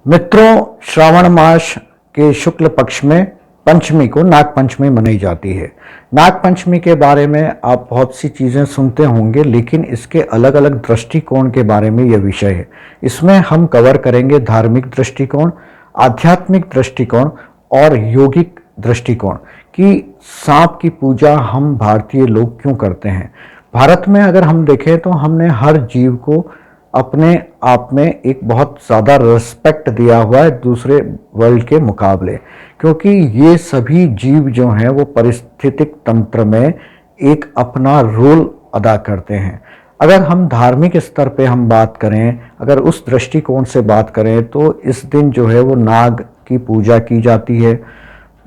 मित्रों, श्रावण मास के शुक्ल पक्ष में पंचमी को नाग पंचमी मनाई जाती है। नाग पंचमी के बारे में आप बहुत सी चीज़ें सुनते होंगे, लेकिन इसके अलग अलग दृष्टिकोण के बारे में यह विषय है। इसमें हम कवर करेंगे धार्मिक दृष्टिकोण, आध्यात्मिक दृष्टिकोण और योगिक दृष्टिकोण कि सांप की पूजा हम भारतीय लोग क्यों करते हैं। भारत में अगर हम देखें तो हमने हर जीव को अपने आप में एक बहुत ज़्यादा रिस्पेक्ट दिया हुआ है दूसरे वर्ल्ड के मुकाबले, क्योंकि ये सभी जीव जो हैं वो पारिस्थितिक तंत्र में एक अपना रोल अदा करते हैं। अगर हम धार्मिक स्तर पे हम बात करें, अगर उस दृष्टिकोण से बात करें तो इस दिन जो है वो नाग की पूजा की जाती है,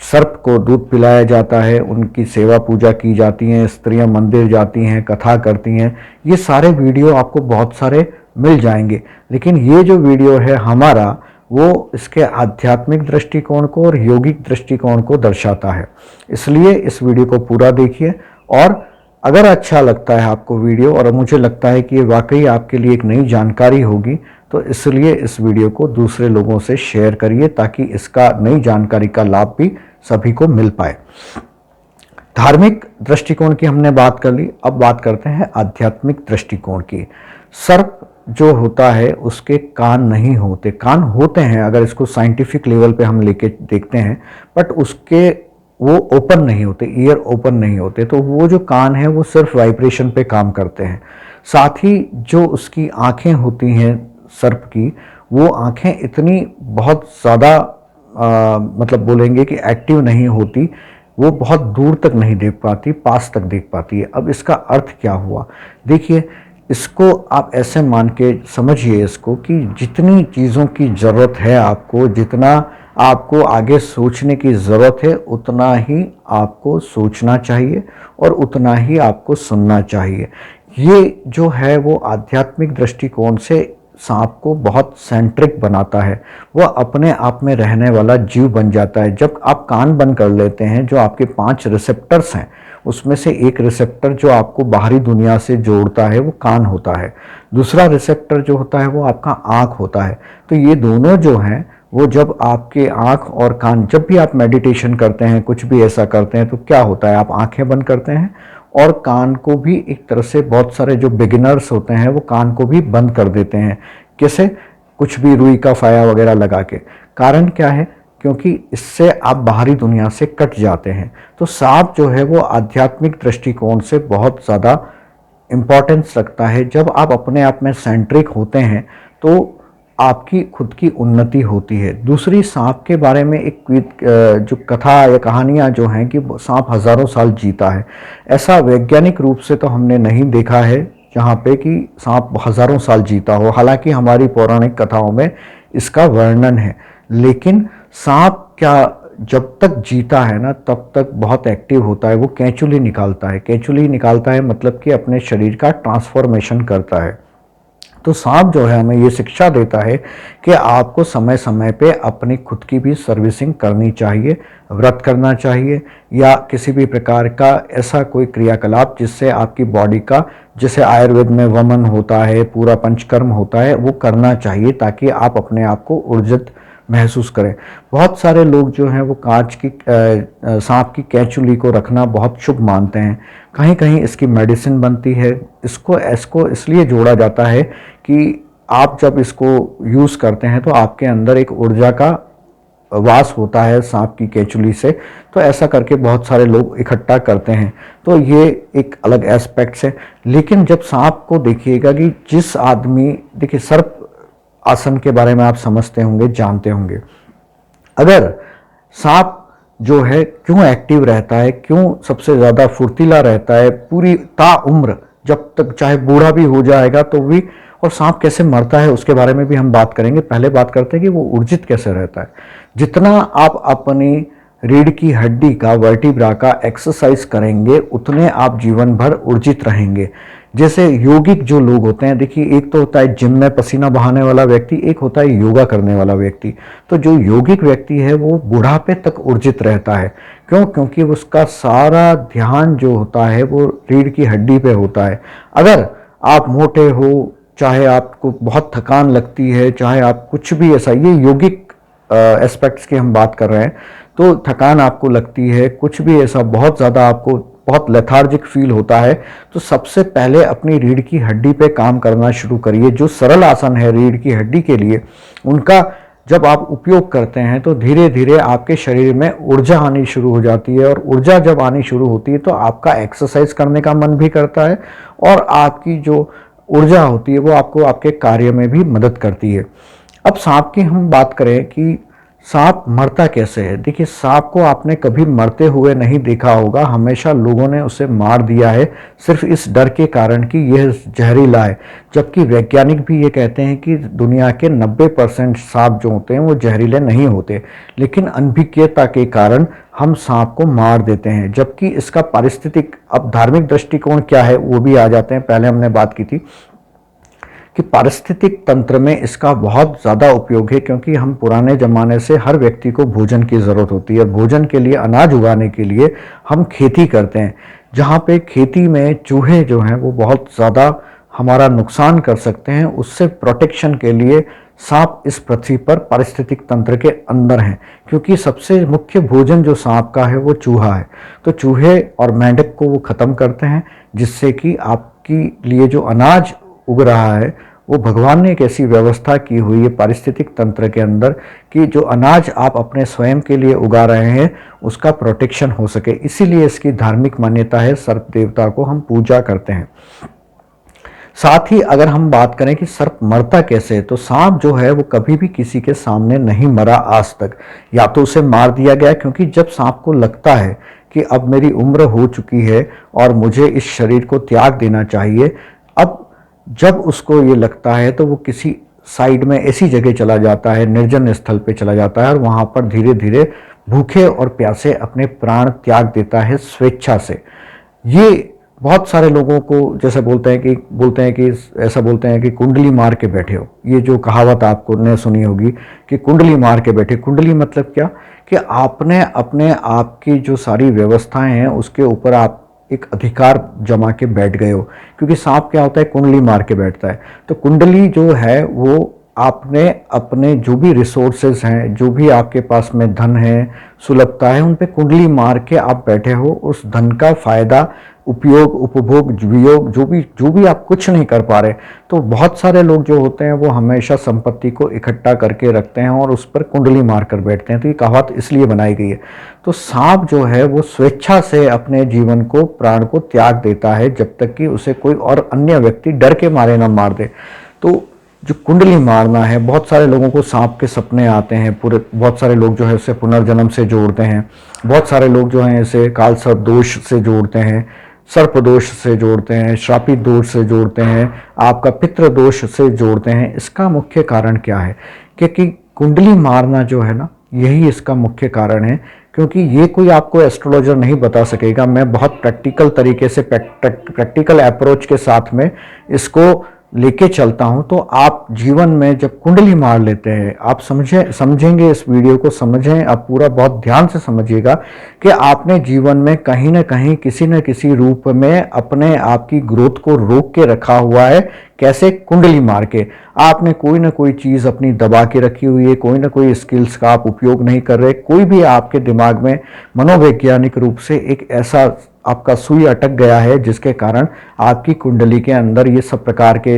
सर्प को दूध पिलाया जाता है, उनकी सेवा पूजा की जाती है, स्त्रियां मंदिर जाती हैं, कथा करती हैं। ये सारे वीडियो आपको बहुत सारे मिल जाएंगे, लेकिन ये जो वीडियो है हमारा वो इसके आध्यात्मिक दृष्टिकोण को और योगिक दृष्टिकोण को दर्शाता है। इसलिए इस वीडियो को पूरा देखिए, और अगर अच्छा लगता है आपको वीडियो और मुझे लगता है कि ये वाकई आपके लिए एक नई जानकारी होगी, तो इसलिए इस वीडियो को दूसरे लोगों से शेयर करिए ताकि इसका नई जानकारी का लाभ भी सभी को मिल पाए। धार्मिक दृष्टिकोण की हमने बात कर ली, अब बात करते हैं आध्यात्मिक दृष्टिकोण की। सर्प जो होता है उसके कान नहीं होते, कान होते हैं अगर इसको साइंटिफिक लेवल पे हम लेके देखते हैं, बट उसके वो ओपन नहीं होते, ईयर ओपन नहीं होते, तो वो जो कान है वो सिर्फ वाइब्रेशन पे काम करते हैं। साथ ही जो उसकी आंखें होती हैं सर्प की, वो आंखें इतनी बहुत ज़्यादा मतलब बोलेंगे कि एक्टिव नहीं होती, वो बहुत दूर तक नहीं देख पाती, पास तक देख पाती है। अब इसका अर्थ क्या हुआ, देखिए इसको आप ऐसे मान के समझिए इसको कि जितनी चीज़ों की ज़रूरत है आपको, जितना आपको आगे सोचने की ज़रूरत है, उतना ही आपको सोचना चाहिए और उतना ही आपको सुनना चाहिए। ये जो है वो आध्यात्मिक दृष्टिकोण से सांप को बहुत सेंट्रिक बनाता है, वह अपने आप में रहने वाला जीव बन जाता है। जब आप कान बंद कर लेते हैं, जो आपके 5 रिसेप्टर्स हैं उसमें से एक रिसेप्टर जो आपको बाहरी दुनिया से जोड़ता है वो कान होता है, दूसरा रिसेप्टर जो होता है वो आपका आँख होता है। तो ये दोनों जो हैं वो जब आपके आँख और कान, जब भी आप मेडिटेशन करते हैं, कुछ भी ऐसा करते हैं, तो क्या होता है, आप आँखें बंद करते हैं और कान को भी एक तरह से, बहुत सारे जो बिगिनर्स होते हैं वो कान को भी बंद कर देते हैं। कैसे, कुछ भी रुई का फाया वगैरह लगा के। कारण क्या है, क्योंकि इससे आप बाहरी दुनिया से कट जाते हैं। तो सांप जो है वो आध्यात्मिक दृष्टिकोण से बहुत ज़्यादा इम्पोर्टेंस रखता है। जब आप अपने आप में सेंट्रिक होते हैं तो आपकी खुद की उन्नति होती है। दूसरी, सांप के बारे में एक जो कथा या कहानियाँ जो हैं कि सांप हज़ारों साल जीता है, ऐसा वैज्ञानिक रूप से तो हमने नहीं देखा है जहाँ पे कि सांप हज़ारों साल जीता हो। हालांकि हमारी पौराणिक कथाओं में इसका वर्णन है, लेकिन सांप क्या जब तक जीता है ना तब तक बहुत एक्टिव होता है। वो कैंचुली निकालता है, कैंचुली निकालता है मतलब कि अपने शरीर का ट्रांसफॉर्मेशन करता है। तो सांप जो है हमें ये शिक्षा देता है कि आपको समय समय पे अपनी खुद की भी सर्विसिंग करनी चाहिए, व्रत करना चाहिए या किसी भी प्रकार का ऐसा कोई क्रियाकलाप जिससे आपकी बॉडी का, जैसे आयुर्वेद में वमन होता है, पूरा पंचकर्म होता है, वो करना चाहिए ताकि आप अपने आप को ऊर्जित महसूस करें। बहुत सारे लोग जो हैं वो कांच की सांप की कैंचुली को रखना बहुत शुभ मानते हैं। कहीं कहीं इसकी मेडिसिन बनती है। इसको इसलिए जोड़ा जाता है कि आप जब इसको यूज़ करते हैं तो आपके अंदर एक ऊर्जा का वास होता है सांप की कैंचुली से। तो ऐसा करके बहुत सारे लोग इकट्ठा करते हैं, तो ये एक अलग एस्पेक्ट्स है। लेकिन जब सांप को देखिएगा कि जिस आदमी, देखिए सर्प आसन के बारे में आप समझते होंगे, जानते होंगे। अगर सांप जो है क्यों एक्टिव रहता है, क्यों सबसे ज़्यादा फुर्तीला रहता है पूरी ताउम्र, जब तक चाहे बूढ़ा भी हो जाएगा तो भी, और सांप कैसे मरता है उसके बारे में भी हम बात करेंगे। पहले बात करते हैं कि वो ऊर्जित कैसे रहता है। जितना आप अपनी रीढ़ की हड्डी का, वर्टिब्रा का एक्सरसाइज करेंगे उतने आप जीवन भर ऊर्जित रहेंगे। जैसे योगिक जो लोग होते हैं, देखिए एक तो होता है जिम में पसीना बहाने वाला व्यक्ति, एक होता है योगा करने वाला व्यक्ति। तो जो योगिक व्यक्ति है वो बुढ़ापे तक ऊर्जित रहता है। क्यों? क्योंकि उसका सारा ध्यान जो होता है वो रीढ़ की हड्डी पे होता है। अगर आप मोटे हो, चाहे आपको बहुत थकान लगती है, चाहे आप कुछ भी ऐसा, ये योगिक एस्पेक्ट्स की हम बात कर रहे हैं, तो थकान आपको लगती है, कुछ भी ऐसा बहुत ज़्यादा आपको बहुत लेथार्जिक फील होता है, तो सबसे पहले अपनी रीढ़ की हड्डी पे काम करना शुरू करिए। जो सरल आसन है रीढ़ की हड्डी के लिए, उनका जब आप उपयोग करते हैं तो धीरे धीरे आपके शरीर में ऊर्जा आनी शुरू हो जाती है, और ऊर्जा जब आनी शुरू होती है तो आपका एक्सरसाइज करने का मन भी करता है, और आपकी जो ऊर्जा होती है वो आपको आपके कार्य में भी मदद करती है। अब सांप की हम बात करें कि सांप मरता कैसे है। देखिए, सांप को आपने कभी मरते हुए नहीं देखा होगा, हमेशा लोगों ने उसे मार दिया है सिर्फ इस डर के कारण कि यह जहरीला है। जबकि वैज्ञानिक भी ये कहते हैं कि दुनिया के 90% सांप जो होते हैं वो जहरीले नहीं होते, लेकिन अनभिज्ञता के कारण हम सांप को मार देते हैं। जबकि इसका पारिस्थितिक, अब धार्मिक दृष्टिकोण क्या है वो भी आ जाते हैं। पहले हमने बात की थी कि पारिस्थितिक तंत्र में इसका बहुत ज़्यादा उपयोग है, क्योंकि हम पुराने ज़माने से हर व्यक्ति को भोजन की ज़रूरत होती है। भोजन के लिए, अनाज उगाने के लिए हम खेती करते हैं, जहाँ पे खेती में चूहे जो हैं वो बहुत ज़्यादा हमारा नुकसान कर सकते हैं। उससे प्रोटेक्शन के लिए सांप इस पृथ्वी पर पारिस्थितिक तंत्र के अंदर हैं, क्योंकि सबसे मुख्य भोजन जो सांप का है वो चूहा है। तो चूहे और मेंढक को वो ख़त्म करते हैं, जिससे कि आपकी लिए जो अनाज उग रहा है वो भगवान ने एक ऐसी व्यवस्था की हुई है पारिस्थितिक तंत्र के अंदर कि जो अनाज आप अपने स्वयं के लिए उगा रहे हैं उसका प्रोटेक्शन हो सके। इसीलिए इसकी धार्मिक मान्यता है, सर्प देवता को हम पूजा करते हैं। साथ ही अगर हम बात करें कि सर्प मरता कैसे है, तो सांप जो है वो कभी भी किसी के सामने नहीं मरा आज तक। या तो उसे मार दिया गया, क्योंकि जब सांप को लगता है कि अब मेरी उम्र हो चुकी है और मुझे इस शरीर को त्याग देना चाहिए, अब जब उसको ये लगता है तो वो किसी साइड में ऐसी जगह चला जाता है, निर्जन स्थल पे चला जाता है, और वहाँ पर धीरे धीरे भूखे और प्यासे अपने प्राण त्याग देता है स्वेच्छा से। ये बहुत सारे लोगों को जैसे बोलते हैं कि कुंडली मार के बैठे हो। ये जो कहावत आपको ने सुनी होगी कि कुंडली मार के बैठे। कुंडली मतलब क्या, कि आपने अपने आप की जो सारी व्यवस्थाएं हैं उसके ऊपर आप एक अधिकार जमा के बैठ गए हो। क्योंकि सांप क्या होता है, कुंडली मार के बैठता है। तो कुंडली जो है वो आपने अपने जो भी रिसोर्सेज हैं, जो भी आपके पास में धन है, सुलभता है, उन पे कुंडली मार के आप बैठे हो। उस धन का फायदा, उपयोग, उपभोग, वियोग, जो भी आप कुछ नहीं कर पा रहे। तो बहुत सारे लोग जो होते हैं वो हमेशा संपत्ति को इकट्ठा करके रखते हैं और उस पर कुंडली मार कर बैठते हैं। तो ये कहावत इसलिए बनाई गई है। तो सांप जो है वो स्वेच्छा से अपने जीवन को, प्राण को त्याग देता है, जब तक कि उसे कोई और अन्य व्यक्ति डर के मारे ना मार दे। तो जो कुंडली मारना है, बहुत सारे लोगों को सांप के सपने आते हैं, बहुत सारे लोग जो है इसे पुनर्जन्म से जोड़ते हैं। बहुत सारे लोग जो हैं इसे काल सर्प दोष से जोड़ते हैं, सर्प दोष से जोड़ते हैं, श्रापित दोष से जोड़ते हैं, आपका पितृ दोष से जोड़ते हैं। इसका मुख्य कारण क्या है, क्योंकि कुंडली मारना जो है ना, यही इसका मुख्य कारण है। क्योंकि ये कोई आपको एस्ट्रोलॉजर नहीं बता सकेगा। मैं बहुत प्रैक्टिकल तरीके से, प्रैक्टिकल अप्रोच के साथ में इसको लेके चलता हूं। तो आप जीवन में जब कुंडली मार लेते हैं, आप समझेंगे, इस वीडियो को समझें, आप पूरा बहुत ध्यान से समझिएगा कि आपने जीवन में कहीं ना कहीं, किसी न किसी रूप में अपने आप की ग्रोथ को रोक के रखा हुआ है। कैसे? कुंडली मार के। आपने कोई ना कोई चीज़ अपनी दबा के रखी हुई है, कोई ना कोई स्किल्स का आप उपयोग नहीं कर रहे, कोई भी आपके दिमाग में मनोवैज्ञानिक रूप से एक ऐसा आपका सुई अटक गया है जिसके कारण आपकी कुंडली के अंदर ये सब प्रकार के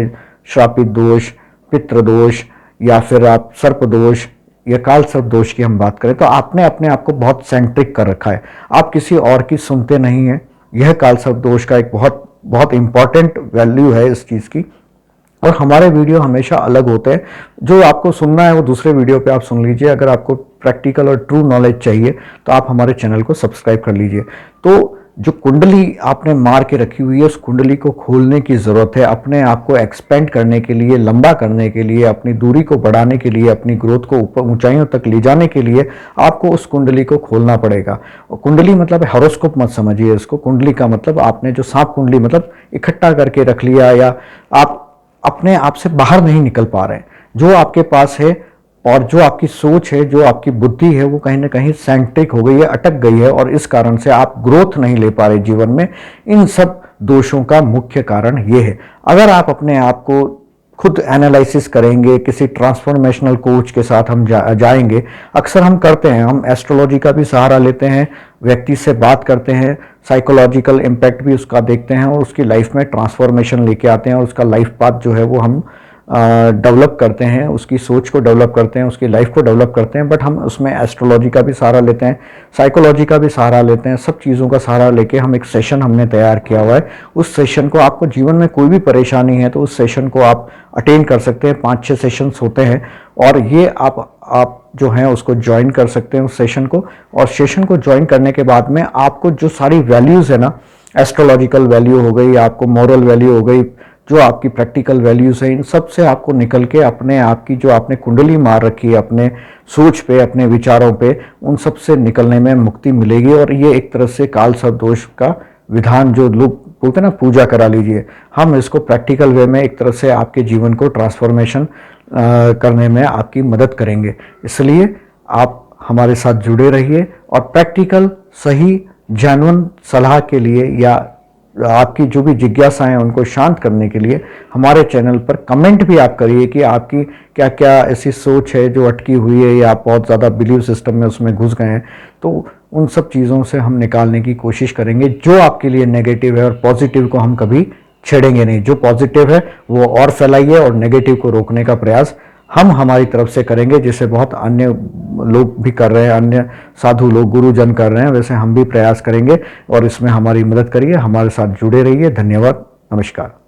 श्रापित दोष, पितृ दोष, या फिर आप सर्प दोष या काल सर्प दोष की हम बात करें तो आपने अपने आप को बहुत सेंट्रिक कर रखा है। आप किसी और की सुनते नहीं हैं। यह काल सर्प दोष का एक बहुत बहुत इंपॉर्टेंट वैल्यू है इस चीज़ की। और हमारे वीडियो हमेशा अलग होते हैं। जो आपको सुनना है वो दूसरे वीडियो पे आप सुन लीजिए। अगर आपको प्रैक्टिकल और ट्रू नॉलेज चाहिए तो आप हमारे चैनल को सब्सक्राइब कर लीजिए। तो जो कुंडली आपने मार के रखी हुई है, उस कुंडली को खोलने की ज़रूरत है। अपने आप को एक्सपेंड करने के लिए, लंबा करने के लिए, अपनी दूरी को बढ़ाने के लिए, अपनी ग्रोथ को ऊपर ऊंचाइयों तक ले जाने के लिए आपको उस कुंडली को खोलना पड़ेगा। और कुंडली मतलब हॉरोस्कोप मत समझिए इसको। कुंडली का मतलब आपने जो सांप कुंडली मतलब इकट्ठा करके रख लिया, या आप अपने आप से बाहर नहीं निकल पा रहे हैं। जो आपके पास है और जो आपकी सोच है, जो आपकी बुद्धि है, वो कहीं ना कहीं सेंट्रिक हो गई है, अटक गई है, और इस कारण से आप ग्रोथ नहीं ले पा रहे जीवन में। इन सब दोषों का मुख्य कारण ये है। अगर आप अपने आप को खुद एनालिसिस करेंगे, किसी ट्रांसफॉर्मेशनल कोच के साथ हम जाएंगे। अक्सर हम करते हैं, हम एस्ट्रोलॉजी का भी सहारा लेते हैं, व्यक्ति से बात करते हैं, साइकोलॉजिकल इम्पैक्ट भी उसका देखते हैं और उसकी लाइफ में ट्रांसफॉर्मेशन लेके आते हैं और उसका लाइफ पाथ जो है वो हम डेवलप करते हैं, उसकी सोच को डेवलप करते हैं, उसकी लाइफ को डेवलप करते हैं। बट हम उसमें एस्ट्रोलॉजी का भी सहारा लेते हैं, साइकोलॉजी का भी सहारा लेते हैं, सब चीज़ों का सहारा लेके हम एक सेशन हमने तैयार किया हुआ है। उस सेशन को, आपको जीवन में कोई भी परेशानी है तो उस सेशन को आप अटेंड कर सकते हैं। 5-6 सेशंस होते हैं और ये आप जो हैं उसको ज्वाइन कर सकते हैं उस सेशन को। और सेशन को ज्वाइन करने के बाद में आपको जो सारी वैल्यूज़ है ना, एस्ट्रोलॉजिकल वैल्यू हो गई, आपको मॉरल वैल्यू हो गई, जो आपकी प्रैक्टिकल वैल्यूज़ हैं, इन सब से आपको निकल के अपने आप की जो आपने कुंडली मार रखी है अपने सोच पे, अपने विचारों पे, उन सब से निकलने में मुक्ति मिलेगी। और ये एक तरह से काल सर्प दोष का विधान, जो लोग बोलते हैं ना पूजा करा लीजिए, हम इसको प्रैक्टिकल वे में एक तरह से आपके जीवन को ट्रांसफॉर्मेशन करने में आपकी मदद करेंगे। इसलिए आप हमारे साथ जुड़े रहिए और प्रैक्टिकल, सही, जेन्युइन सलाह के लिए या आपकी जो भी जिज्ञासा है उनको शांत करने के लिए हमारे चैनल पर कमेंट भी आप करिए कि आपकी क्या क्या ऐसी सोच है जो अटकी हुई है या आप बहुत ज़्यादा बिलीव सिस्टम में उसमें घुस गए हैं। तो उन सब चीज़ों से हम निकालने की कोशिश करेंगे। जो आपके लिए नेगेटिव है और पॉजिटिव को हम कभी छेड़ेंगे नहीं। जो पॉजिटिव है वो और फैलाइए और नेगेटिव को रोकने का प्रयास हम हमारी तरफ से करेंगे, जिसे बहुत अन्य लोग भी कर रहे हैं, अन्य साधु लोग, गुरुजन कर रहे हैं, वैसे हम भी प्रयास करेंगे। और इसमें हमारी मदद करिए, हमारे साथ जुड़े रहिए। धन्यवाद, नमस्कार।